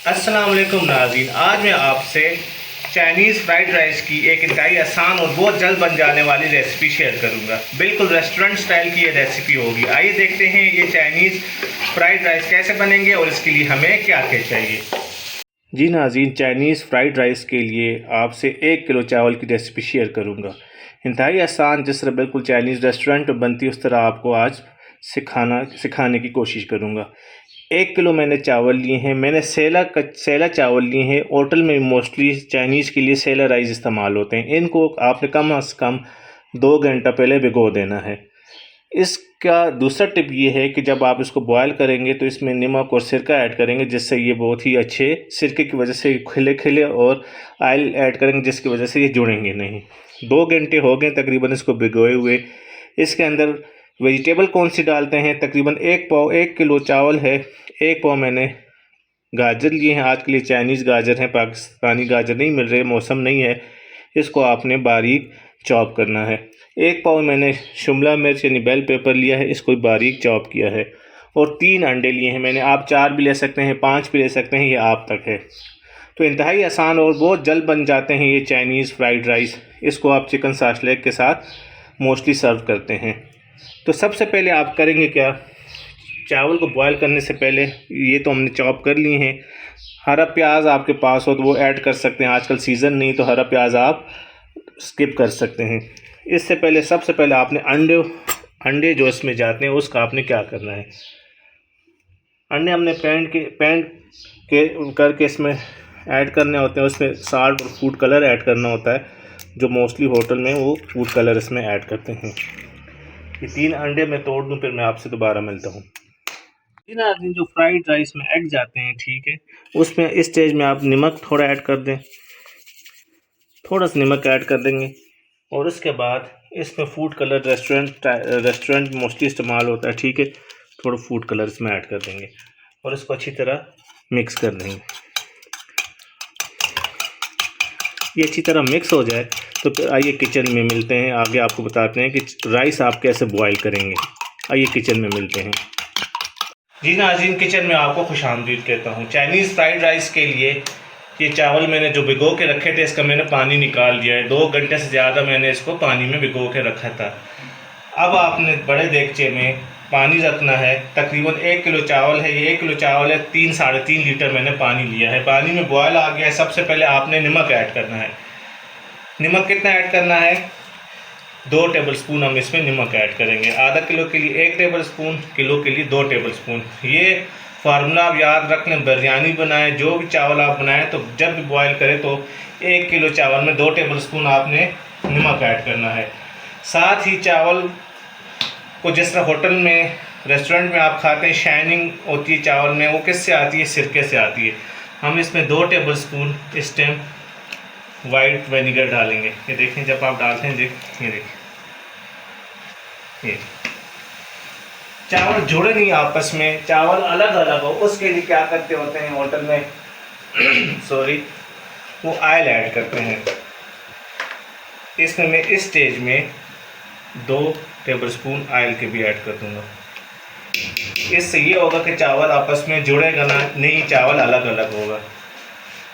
अस्सलाम वालेकुम नाज़रीन, आज मैं आपसे चाइनीज़ फ्राइड राइस की एक इंतहाई आसान और बहुत जल्द बन जाने वाली रेसिपी शेयर करूंगा। बिल्कुल रेस्टोरेंट स्टाइल की ये रेसिपी होगी। आइए देखते हैं ये चाइनीज़ फ्राइड राइस कैसे बनेंगे और इसके लिए हमें क्या क्या चाहिए। जी नाज़रीन, चाइनीज़ फ्राइड राइस के लिए आपसे 1 किलो चावल की रेसिपी शेयर करूँगा। इंतहाई आसान, जिस तरह बिल्कुल चाइनीज़ रेस्टोरेंट में बनती है उस तरह आपको आज सिखाने की कोशिश करूँगा। 1 किलो मैंने चावल लिए हैं। मैंने सेला चावल लिए हैं। होटल में मोस्टली चाइनीज़ के लिए सेला राइस इस्तेमाल होते हैं। इनको आपने कम से कम 2 घंटा पहले भिगो देना है। इसका दूसरा टिप ये है कि जब आप इसको बॉयल करेंगे तो इसमें नमक और सिरका ऐड करेंगे, जिससे ये बहुत ही अच्छे सिरके की वजह से खिले खिले, और ऑयल ऐड करेंगे जिसकी वजह से ये जुड़ेंगे नहीं। 2 घंटे हो गए तकरीबन इसको भिगोए हुए। इसके अंदर वेजिटेबल कौन सी डालते हैं? तकरीबन 1 किलो चावल है। 1 पाव मैंने गाजर लिए हैं। आज के लिए चाइनीज़ गाजर हैं, पाकिस्तानी गाजर नहीं मिल रहे, मौसम नहीं है। इसको आपने बारीक चॉप करना है। 1 पाव मैंने शिमला मिर्च यानी बेल पेपर लिया है, इसको बारीक चॉप किया है। और 3 अंडे लिए हैं मैंने। आप 4 भी ले सकते हैं, 5 भी ले सकते हैं, ये आप तक है। तो इंतहाई आसान और बहुत जल्द बन जाते हैं ये चाइनीज़ फ्राइड राइस। इसको आप चिकन साशलेक के साथ मोस्टली सर्व करते हैं। तो सबसे पहले आप करेंगे क्या, चावल को बॉयल करने से पहले ये तो हमने चॉप कर लिए हैं। हरा प्याज आपके पास हो तो वो ऐड कर सकते हैं, आजकल सीज़न नहीं तो हरा प्याज आप स्किप कर सकते हैं। इससे पहले सबसे पहले आपने अंडे जो इसमें जाते हैं उसका आपने क्या करना है। अंडे हमने पैन के करके इसमें ऐड करने होते हैं। उसमें साल्ट और फूड कलर ऐड करना होता है, जो मोस्टली होटल में वो फूड कलर इसमें ऐड करते हैं। ये 3 अंडे मैं तोड़ दूं, फिर मैं आपसे दोबारा मिलता हूँ। 3 आदमी जो फ्राइड राइस में एग जाते हैं, ठीक है, उसमें इस स्टेज में आप नमक थोड़ा ऐड कर दें, थोड़ा सा नमक ऐड कर देंगे। और उसके बाद इसमें फूड कलर रेस्टोरेंट मोस्टली इस्तेमाल होता है, ठीक है, थोड़ा फूड कलर इसमें ऐड कर देंगे और इसको अच्छी तरह मिक्स कर देंगे। ये अच्छी तरह मिक्स हो जाए तो फिर आइए किचन में मिलते हैं। आगे आपको बताते हैं कि राइस आप कैसे बॉयल करेंगे। आइए किचन में मिलते हैं। जी नाज़रीन, किचन में आपको खुशामदीद कहता हूँ। चाइनीज़ फ्राइड राइस के लिए ये चावल मैंने जो भिगो के रखे थे, इसका मैंने पानी निकाल दिया है। 2 घंटे से ज़्यादा मैंने इसको पानी में भिगो के रखा था। अब आपने बड़े देगचे में पानी रखना है। तकरीबन 1 किलो चावल है, ये 1 किलो चावल है, 3-3.5 लीटर मैंने पानी लिया है। पानी में बॉयल आ गया है। सबसे पहले आपने नमक ऐड करना है। नमक कितना ऐड करना है? 2 टेबलस्पून हम इसमें नमक ऐड करेंगे। आधा किलो के लिए 1 टेबलस्पून, किलो के लिए 2 टेबलस्पून। ये फार्मूला आप याद रख लें। बिरयानी बनाएं, जो भी चावल आप बनाएं, तो जब भी बॉयल करें तो 1 किलो चावल में 2 टेबलस्पून आपने नमक ऐड करना है। साथ ही चावल को जिस तरह होटल में, रेस्टोरेंट में आप खाते हैं, शाइनिंग होती है चावल में, वो किससे आती है? सिरके से आती है। हम इसमें 2 टेबलस्पून इस टाइम वाइट विनेगर डालेंगे। ये देखें, जब आप डालते हैं, ये देखिए, ये चावल जुड़े नहीं आपस में, चावल अलग अलग हो, उसके लिए क्या करते होते हैं होटल में सॉरी, वो ऑयल ऐड करते हैं। इसमें मैं इस स्टेज में 2 टेबलस्पून ऑयल के भी ऐड कर दूंगा। इससे ये होगा कि चावल आपस में जुड़ेगा ना, नहीं, चावल अलग अलग होगा।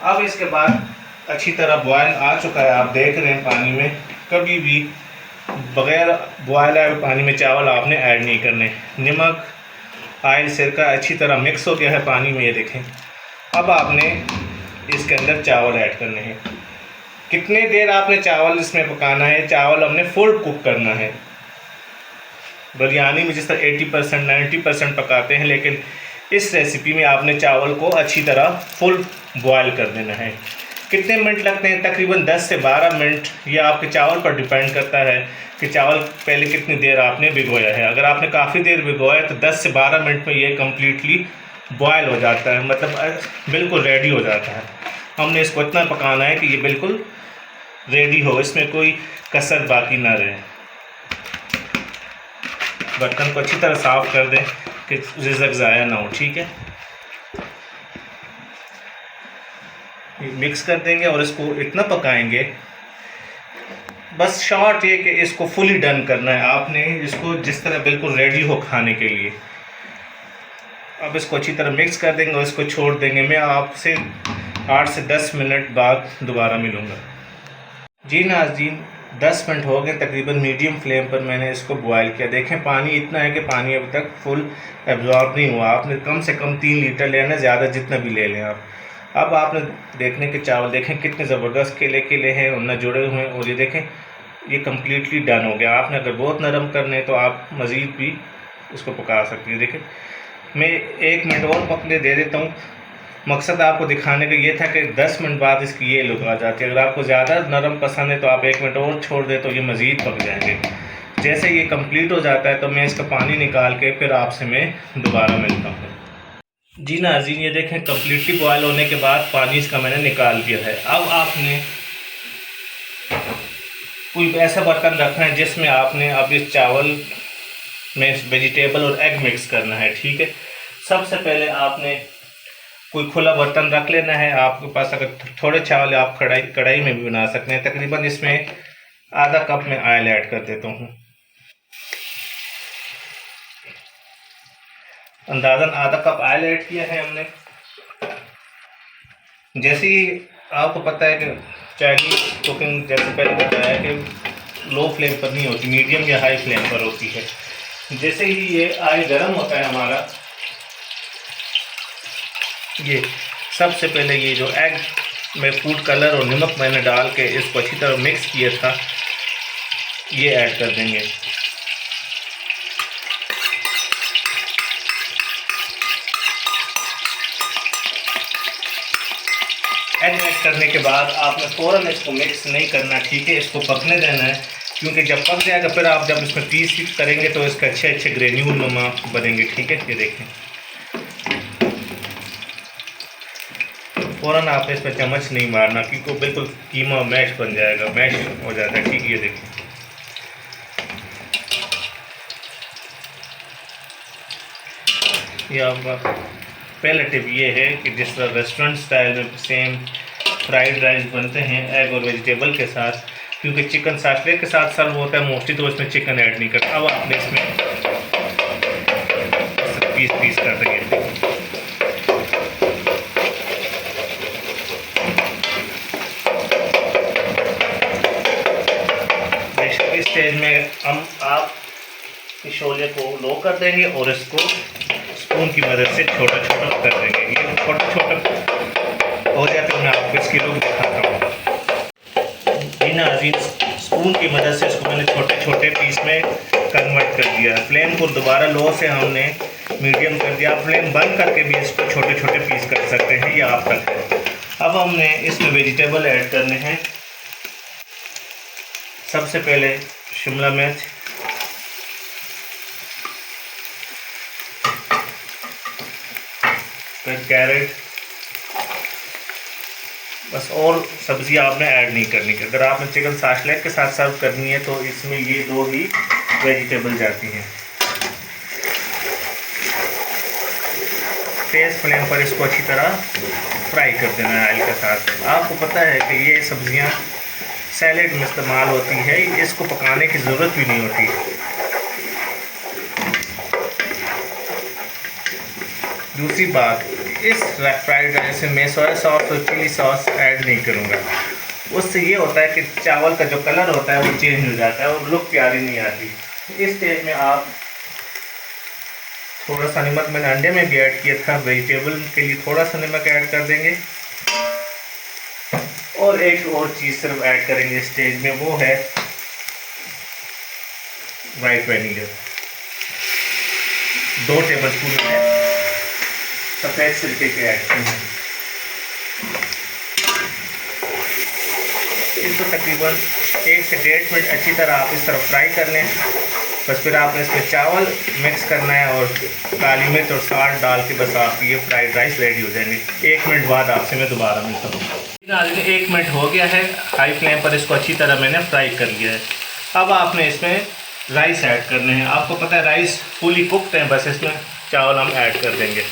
अब इसके बाद अच्छी तरह बॉयल आ चुका है, आप देख रहे हैं पानी में। कभी भी बग़ैर बॉयल आए पानी में चावल आपने ऐड नहीं करने। नमक, ऑयल, सिरका अच्छी तरह मिक्स हो गया है पानी में, ये देखें। अब आपने इसके अंदर चावल ऐड करने हैं। कितने देर आपने चावल इसमें पकाना है? चावल हमने फुल कुक करना है। बिरयानी में जिस तरह 80% 90% पकाते हैं, लेकिन इस रेसिपी में आपने चावल को अच्छी तरह फुल बॉयल कर देना है। कितने मिनट लगते हैं? तकरीबन 10 से 12 मिनट। ये आपके चावल पर डिपेंड करता है कि चावल पहले कितनी देर आपने भिगोया है। अगर आपने काफ़ी देर भिगोया है तो 10 से 12 मिनट में ये कम्प्लीटली बॉयल हो जाता है, मतलब बिल्कुल रेडी हो जाता है। हमने इसको इतना पकाना है कि ये बिल्कुल रेडी हो, इसमें कोई कसर बाकी ना रहे। बर्तन को अच्छी तरह साफ़ कर दें कि रिज़क ज़ाया ना हो, ठीक है। मिक्स कर देंगे और इसको इतना पकाएंगे, बस शॉर्ट ये कि इसको फुली डन करना है आपने, इसको जिस तरह बिल्कुल रेडी हो खाने के लिए। अब आप इसको अच्छी तरह मिक्स कर देंगे और इसको छोड़ देंगे। मैं आपसे 8 से 10 मिनट बाद दोबारा मिलूँगा। जी नाज़रीन, 10 मिनट हो गए तकरीबन, मीडियम फ्लेम पर मैंने इसको बॉयल किया। देखें पानी इतना है कि पानी अभी तक फुल एब्जॉर्ब नहीं हुआ। आपने कम से कम 3 लीटर लेना, ज़्यादा जितना भी ले लें आप। अब आपने देखने के चावल देखें कितने ज़बरदस्त केले केले हैं और न जुड़े हुए हैं, और ये देखें ये कम्प्लीटली डन हो गया। आपने अगर बहुत नरम करने तो आप मज़ीद भी इसको पका सकते हैं। देखें मैं 1 मिनट और पकने दे देता हूँ। मकसद आपको दिखाने का ये था कि 10 मिनट बाद इसकी ये लुक आ जाती है। अगर आपको ज़्यादा नरम पसंद है तो आप 1 मिनट और छोड़ दें तो ये मज़ीद पक जाएंगे। जैसे ये कंप्लीट हो जाता है तो मैं इसका पानी निकाल के फिर आपसे मैं दोबारा मिलता हूँ। जी नाज़रीन, ये देखें कम्प्लीटली बॉयल होने के बाद पानी इसका मैंने निकाल दिया है। अब आपने कोई ऐसा बर्तन रखना है जिसमें आपने अब इस चावल में वेजिटेबल और एग मिक्स करना है। ठीक है, सबसे पहले आपने कोई खुला बर्तन रख लेना है। आपके पास अगर थोड़े चावल आप कढ़ाई में भी बना सकते हैं। तकरीबन इसमें आधा कप में ऑयल ऐड कर देता हूँ, अंदाज़न आधा कप ऑयल ऐड किया है हमने। जैसे ही आपको पता है कि चाइनीज़ कुकिंग जैसे पहले बताया कि लो फ्लेम पर नहीं होती, मीडियम या हाई फ्लेम पर होती है। जैसे ही ये ऑयल गर्म होता है हमारा, ये सबसे पहले ये जो एग में फूड कलर और नमक मैंने डाल के इसको अच्छी तरह मिक्स किया था, ये ऐड कर देंगे। एग ऐड करने के बाद आपने फ़ौरन इसको मिक्स नहीं करना। ठीक है, इसको पकने देना है, क्योंकि जब पक जाएगा फिर आप जब इसमें पीस करेंगे तो इसके अच्छे अच्छे ग्रेन्यूल नुमा बनेंगे। ठीक है, ये देखें फ़ौरन आप इस पर चम्मच नहीं मारना, क्योंकि बिल्कुल कीमा मैश बन जाएगा, मैश हो जाता है। ठीक है, ये देखें ये आपका पहला टिप ये है कि जिस तरह रेस्टोरेंट स्टाइल में सेम फ्राइड राइस बनते हैं एग और वेजिटेबल के साथ, क्योंकि चिकन साशलेट के साथ सर्व होता है मोस्टली, तो इसमें चिकन ऐड नहीं करता। अब आपने इसमें पीस पीस कर देंगे। इस स्टेज में हम आप इस शोले को लो कर देंगे और इसको स्पून की मदद से छोटा छोटा कर देंगे। ये छोटा छोटा हो जाता है, मैं आपको इसकी लुक दिखाता हूँ। जी नाज़रीन, स्पून की मदद से इसको मैंने छोटे छोटे पीस में कन्वर्ट कर दिया। फ्लेम को दोबारा लो से हमने मीडियम कर दिया। फ्लेम बंद करके भी इसको छोटे छोटे पीस कर सकते हैं, ये आप तक है। अब हमने इसमें वेजिटेबल ऐड करने हैं। सबसे पहले शिमला मिर्च, फिर कैरेट, बस और सब्जियां आपने ऐड नहीं करनी। अगर आपने चिकन साशलेट के साथ सर्व करनी है तो इसमें ये 2 ही वेजिटेबल जाती हैं। तेज़ फ्लेम पर इसको अच्छी तरह फ्राई कर देना है ऑयल के साथ। आपको पता है कि ये सब्जियां सैलेड में इस्तेमाल होती है, इसको पकाने की ज़रूरत भी नहीं होती। दूसरी बात, इस फ्राइड राइस में मैं सोया सॉस और चिली सॉस ऐड नहीं करूँगा। उससे ये होता है कि चावल का जो कलर होता है वो चेंज हो जाता है और लुक प्यारी नहीं आती। इस स्टेज में आप थोड़ा सा नमक मैंने अंडे में भी ऐड किया था, वेजिटेबल के लिए थोड़ा सा नमक ऐड कर देंगे। और एक और चीज़ सिर्फ ऐड करेंगे इस स्टेज में, वो है वाइट विनेगर। 2 टेबलस्पून है सफ़ेद सिरके के ऐड किए हैं। इसको तकरीबन 1 से 1.5 मिनट अच्छी तरह आप इस तरह फ्राई कर लें। बस फिर आपने इसमें चावल मिक्स करना है और काली मिर्च और साल्ट डाल के बस आपकी ये फ्राइड राइस रेडी हो जाएंगे। 1 मिनट बाद आपसे मैं दोबारा मिलता हूँ। 1 मिनट हो गया है, हाई फ्लेम पर इसको अच्छी तरह मैंने फ्राई कर लिया है। अब आपने इसमें राइस ऐड करने हैं। आपको पता है राइस फुली कुकड है, बस इसमें चावल हम ऐड कर देंगे।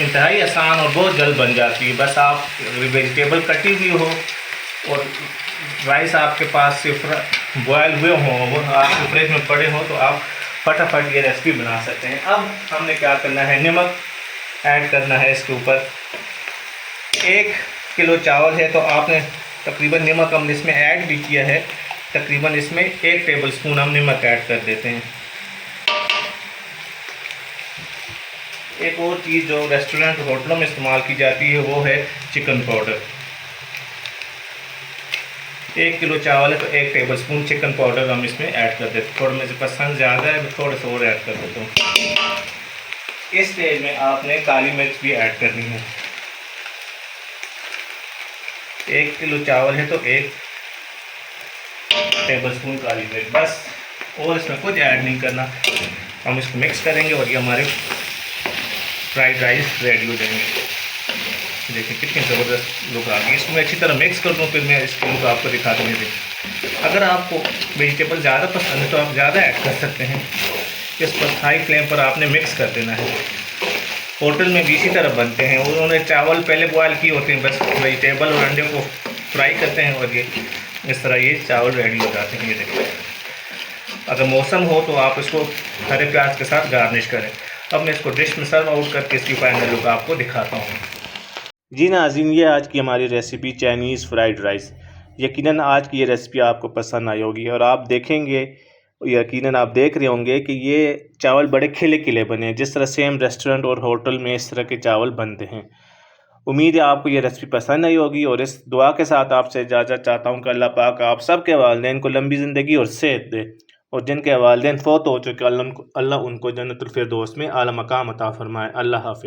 इंतहाई आसान और बहुत जल्द बन जाती है। बस आप वेजिटेबल कटी हुई हो और राइस आपके पास सिर्फ बॉयल हुए हों, वो आपके फ्रिज में पड़े हों, तो आप फटाफट ये रेसिपी बना सकते हैं। अब हमने क्या करना है, नमक ऐड करना है इसके ऊपर। 1 किलो चावल है तो आपने तकरीबन नमक हमने इसमें ऐड भी किया है, तकरीबन इसमें 1 टेबलस्पून हम नमक ऐड कर देते हैं। एक और चीज़ जो रेस्टोरेंट होटलों में इस्तेमाल की जाती है वो है चिकन पाउडर। 1 किलो चावल है तो 1 टेबलस्पून चिकन पाउडर हम इसमें ऐड कर देते हैं। थोड़ा मुझे पसंद ज़्यादा है, मैं थोड़ा सा और ऐड कर देता हूँ। इस स्टेज में आपने काली मिर्च भी ऐड करनी है। 1 किलो चावल है तो 1 टेबलस्पून काली मिर्च, बस, और इसमें कुछ ऐड नहीं करना। हम इसको मिक्स करेंगे और ये हमारे फ्राइड राइस रेडी हो जाएंगे। देखिए कितनी ज़बरदस्त लुक आ गई। इसको मैं अच्छी तरह मिक्स कर दूँ, फिर मैं इसकी लुक आपको दिखा दूँगी। देखिए अगर आपको वेजिटेबल ज़्यादा पसंद है तो आप ज़्यादा ऐड कर सकते हैं। इस पर हाई फ्लेम पर आपने मिक्स कर देना है। होटल में भी इसी तरह बनते हैं, उन्होंने चावल पहले बॉयल किए होते हैं, बस वेजिटेबल और अंडे को फ्राई करते हैं और ये इस तरह ये चावल रेडी हो जाते हैं। ये देखिए, अगर मौसम हो तो आप इसको हरे प्याज के साथ गार्निश करें। अब मैं इसको डिश में सर्व आउट करके इसकी फाइनल लुक आपको दिखाता हूँ। जी नाज़रीन, ये आज की हमारी रेसिपी चाइनीज़ फ्राइड राइस। यकीनन आज की ये रेसिपी आपको पसंद आई होगी और आप देखेंगे, यकीनन आप देख रहे होंगे कि ये चावल बड़े खिले खिले बने हैं, जिस तरह सेम रेस्टोरेंट और होटल में इस तरह के चावल बनते हैं। उम्मीद है आपको ये रेसिपी पसंद आई होगी और इस दुआ के साथ आपसे इजाज़त चाहता हूँ कि अल्लाह पाक आप सबके वालिदैन को लंबी ज़िंदगी और सेहत दे, और जिनके वालिदैन फ़ौत हो चुके अल्लाह उनको जन्नतुल फिरदौस में आला मकाम अता फ़रमाए। अल्लाह हाफ़िज़।